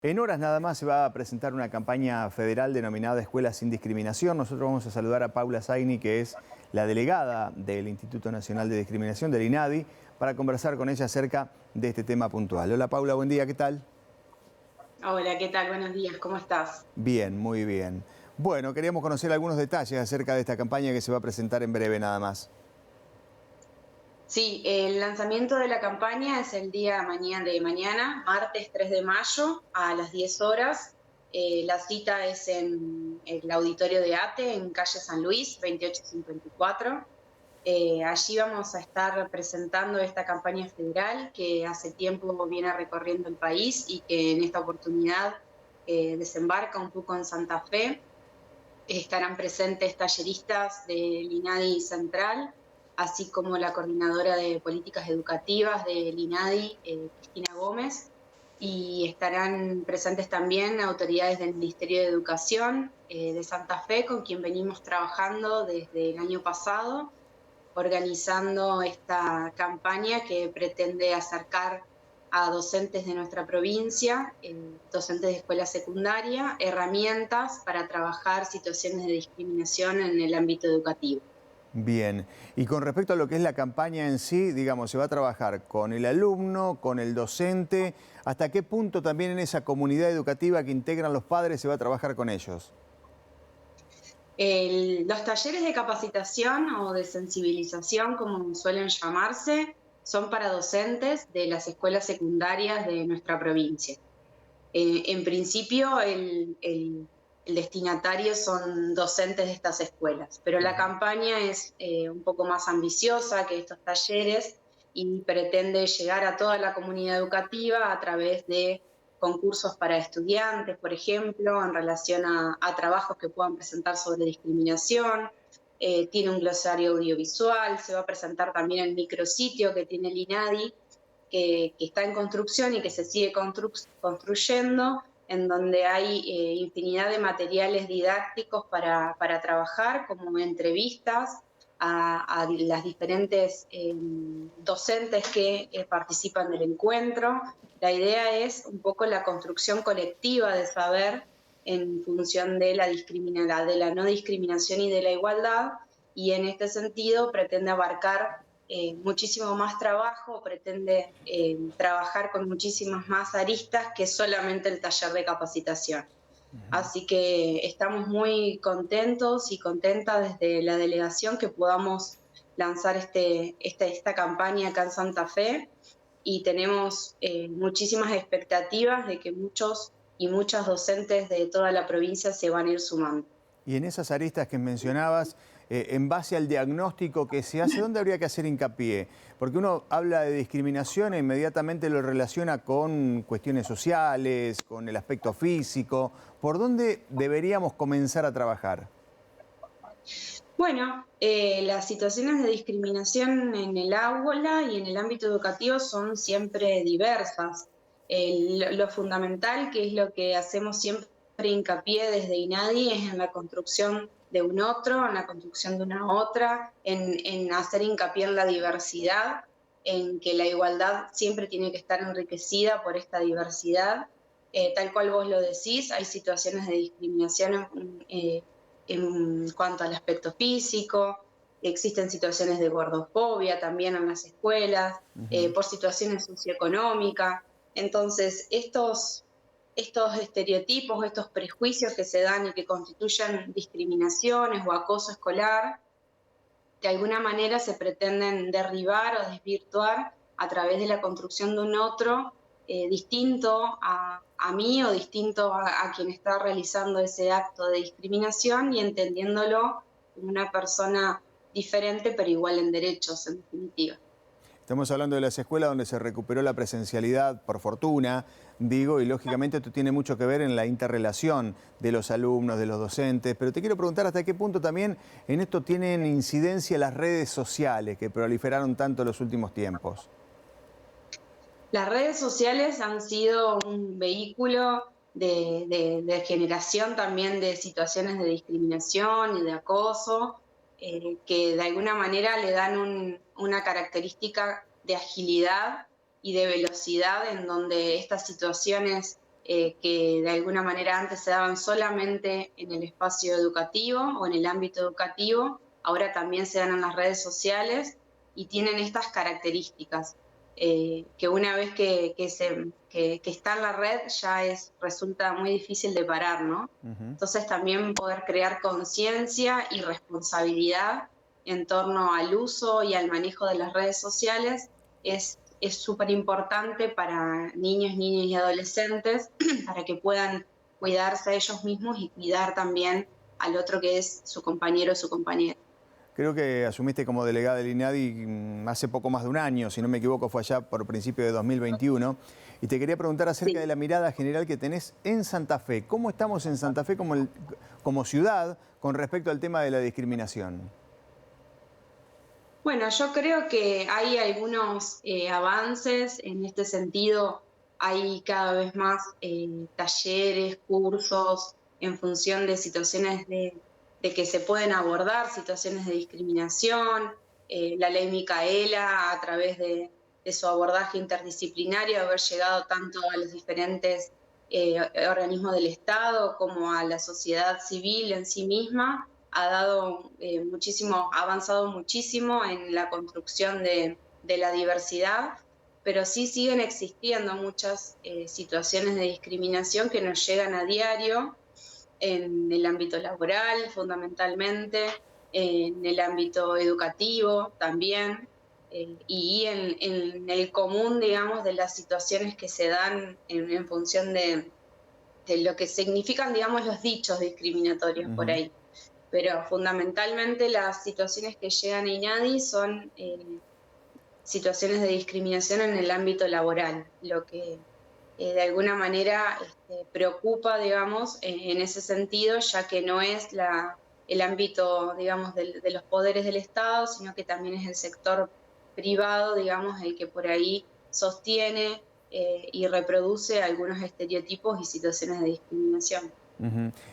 En horas nada más se va a presentar una campaña federal denominada Escuelas sin Discriminación. Nosotros vamos a saludar a Paula Zaini, que es la delegada del Instituto Nacional de Discriminación, del INADI, para conversar con ella acerca de este tema puntual. Hola Paula, buen día, ¿qué tal? Hola, ¿qué tal? Buenos días, ¿cómo estás? Bien, muy bien. Bueno, queríamos conocer algunos detalles acerca de esta campaña que se va a presentar en breve nada más. Sí, el lanzamiento de la campaña es el día de mañana, martes 3 de mayo, a las 10 horas. La cita es en el auditorio de ATE, en calle San Luis, 2854. Allí vamos a estar presentando esta campaña federal que hace tiempo viene recorriendo el país y que en esta oportunidad desembarca un poco en Santa Fe. Estarán presentes talleristas del INADI Central, así como la coordinadora de políticas educativas del INADI, Cristina Gómez, y estarán presentes también autoridades del Ministerio de Educación de Santa Fe, con quien venimos trabajando desde el año pasado, organizando esta campaña que pretende acercar a docentes de nuestra provincia, docentes de escuela secundaria, herramientas para trabajar situaciones de discriminación en el ámbito educativo. Bien, y con respecto a lo que es la campaña en sí, digamos, se va a trabajar con el alumno, con el docente, ¿hasta qué punto también en esa comunidad educativa que integran los padres se va a trabajar con ellos? Los talleres de capacitación o de sensibilización, como suelen llamarse, son para docentes de las escuelas secundarias de nuestra provincia. En principio, el destinatario son docentes de estas escuelas, pero la campaña es un poco más ambiciosa que estos talleres y pretende llegar a toda la comunidad educativa a través de concursos para estudiantes, por ejemplo, en relación a trabajos que puedan presentar sobre discriminación. Tiene un glosario audiovisual, se va a presentar también el micrositio que tiene el INADI, que está en construcción y que se sigue construyendo, en donde hay infinidad de materiales didácticos para trabajar, como entrevistas a las diferentes docentes que participan del encuentro. La idea es un poco la construcción colectiva de saber en función de de la no discriminación y de la igualdad, y en este sentido pretende abarcar muchísimo más trabajo, pretende trabajar con muchísimas más aristas que solamente el taller de capacitación. Así que estamos muy contentos y contentas desde la delegación que podamos lanzar esta campaña acá en Santa Fe, y tenemos muchísimas expectativas de que muchos y muchas docentes de toda la provincia se van a ir sumando. Y en esas aristas que mencionabas, en base al diagnóstico que se hace, ¿dónde habría que hacer hincapié? Porque uno habla de discriminación e inmediatamente lo relaciona con cuestiones sociales, con el aspecto físico. ¿Por dónde deberíamos comenzar a trabajar? Bueno, las situaciones de discriminación en el aula y en el ámbito educativo son siempre diversas. Lo fundamental, que es lo que hacemos siempre hincapié desde INADI, es en la construcción de un otro, en la construcción de una otra, en hacer hincapié en la diversidad, en que la igualdad siempre tiene que estar enriquecida por esta diversidad. Tal cual vos lo decís, hay situaciones de discriminación en cuanto al aspecto físico, existen situaciones de gordofobia también en las escuelas, Ujú. por situaciones socioeconómicas. Entonces, estos estereotipos, estos prejuicios que se dan y que constituyen discriminaciones o acoso escolar, de alguna manera se pretenden derribar o desvirtuar a través de la construcción de un otro distinto a mí o distinto a quien está realizando ese acto de discriminación, y entendiéndolo como una persona diferente pero igual en derechos, en definitiva. Estamos hablando de las escuelas donde se recuperó la presencialidad, por fortuna, digo, y lógicamente esto tiene mucho que ver en la interrelación de los alumnos, de los docentes, pero te quiero preguntar hasta qué punto también en esto tienen incidencia las redes sociales que proliferaron tanto en los últimos tiempos. Las redes sociales han sido un vehículo de generación también de situaciones de discriminación y de acoso, que de alguna manera le dan una característica de agilidad y de velocidad, en donde estas situaciones que de alguna manera antes se daban solamente en el espacio educativo o en el ámbito educativo, ahora también se dan en las redes sociales y tienen estas características, que una vez que está en la red ya resulta muy difícil de parar, ¿no? Entonces también poder crear conciencia y responsabilidad en torno al uso y al manejo de las redes sociales es súper importante para niños, niñas y adolescentes para que puedan cuidarse a ellos mismos y cuidar también al otro que es su compañero o su compañera. Creo que asumiste como delegada del INADI hace poco más de un año, si no me equivoco fue allá por principio de 2021. Y te quería preguntar acerca de la mirada general que tenés en Santa Fe. ¿Cómo estamos en Santa Fe como ciudad con respecto al tema de la discriminación? Bueno, yo creo que hay algunos avances en este sentido. Hay cada vez más talleres, cursos en función de situaciones de que se pueden abordar, situaciones de discriminación. La ley Micaela, a través de su abordaje interdisciplinario, haber llegado tanto a los diferentes organismos del Estado como a la sociedad civil en sí misma, ha dado ha avanzado muchísimo en la construcción de la diversidad, pero sí siguen existiendo muchas situaciones de discriminación que nos llegan a diario en el ámbito laboral, fundamentalmente, en el ámbito educativo también, y en el común, digamos, de las situaciones que se dan en función de lo que significan, digamos, los dichos discriminatorios por ahí. Pero fundamentalmente las situaciones que llegan a INADI son situaciones de discriminación en el ámbito laboral, lo que de alguna manera preocupa, digamos, en ese sentido, ya que no es el ámbito, digamos, de los poderes del Estado, sino que también es el sector privado, digamos, el que por ahí sostiene y reproduce algunos estereotipos y situaciones de discriminación.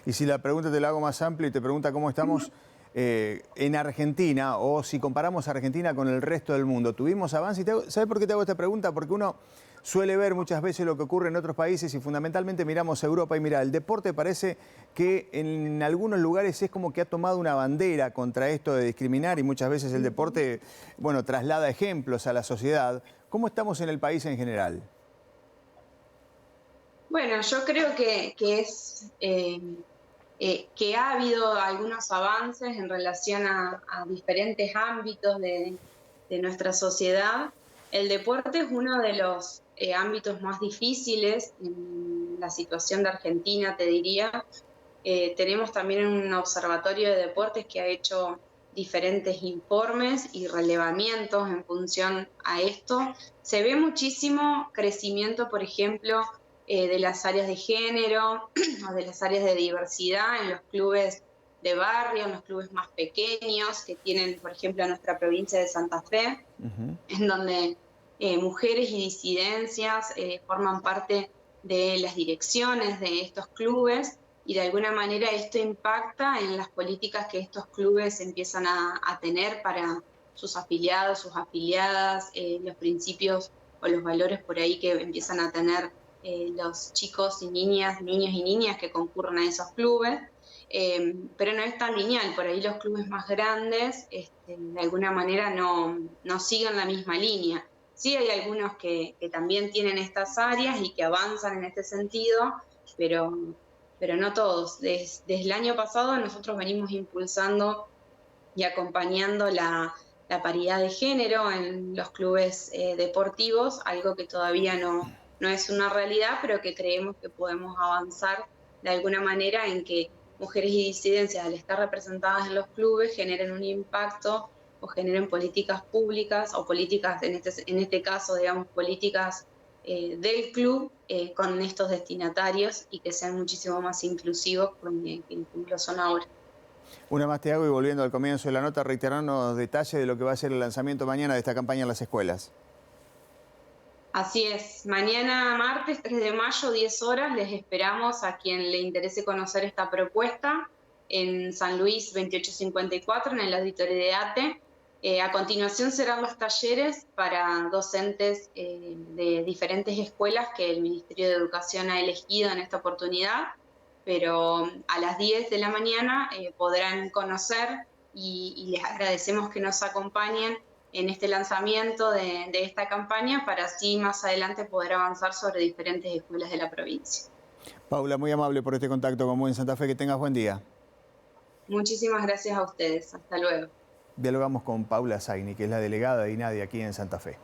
Y si la pregunta te la hago más amplia y te pregunta cómo estamos en Argentina, o si comparamos a Argentina con el resto del mundo, ¿tuvimos avance? ¿Sabes por qué te hago esta pregunta? Porque uno suele ver muchas veces lo que ocurre en otros países y fundamentalmente miramos a Europa y mira, el deporte parece que en algunos lugares es como que ha tomado una bandera contra esto de discriminar y muchas veces el deporte, bueno, traslada ejemplos a la sociedad. ¿Cómo estamos en el país en general? Bueno, yo creo que ha habido algunos avances en relación a diferentes ámbitos de nuestra sociedad. El deporte es uno de los ámbitos más difíciles en la situación de Argentina, te diría. Tenemos también un observatorio de deportes que ha hecho diferentes informes y relevamientos en función a esto. Se ve muchísimo crecimiento, por ejemplo, de las áreas de género o de las áreas de diversidad en los clubes de barrio, en los clubes más pequeños que tienen, por ejemplo, a nuestra provincia de Santa Fe, en donde mujeres y disidencias forman parte de las direcciones de estos clubes y de alguna manera esto impacta en las políticas que estos clubes empiezan a tener para sus afiliados, sus afiliadas, los principios o los valores por ahí que empiezan a tener los chicos y niñas, niños y niñas que concurren a esos clubes, pero no es tan lineal. Por ahí los clubes más grandes de alguna manera no siguen la misma línea. Sí hay algunos que también tienen estas áreas y que avanzan en este sentido, pero no todos. Desde el año pasado nosotros venimos impulsando y acompañando la paridad de género en los clubes deportivos, algo que todavía no es una realidad, pero que creemos que podemos avanzar de alguna manera en que mujeres y disidencias, al estar representadas en los clubes, generen un impacto o generen políticas públicas o políticas, en este caso, digamos, políticas del club con estos destinatarios y que sean muchísimo más inclusivos que lo son ahora. Una más te hago y volviendo al comienzo de la nota, reiterarnos detalles de lo que va a ser el lanzamiento mañana de esta campaña en las escuelas. Así es, mañana martes 3 de mayo, 10 horas, les esperamos a quien le interese conocer esta propuesta en San Luis 2854, en el auditorio de ATE. A continuación serán los talleres para docentes de diferentes escuelas que el Ministerio de Educación ha elegido en esta oportunidad, pero a las 10 de la mañana podrán conocer y les agradecemos que nos acompañen en este lanzamiento de esta campaña para así más adelante poder avanzar sobre diferentes escuelas de la provincia. Paula, muy amable por este contacto con Buen Santa Fe. Que tengas buen día. Muchísimas gracias a ustedes. Hasta luego. Dialogamos con Paula Zaini, que es la delegada de INADI aquí en Santa Fe.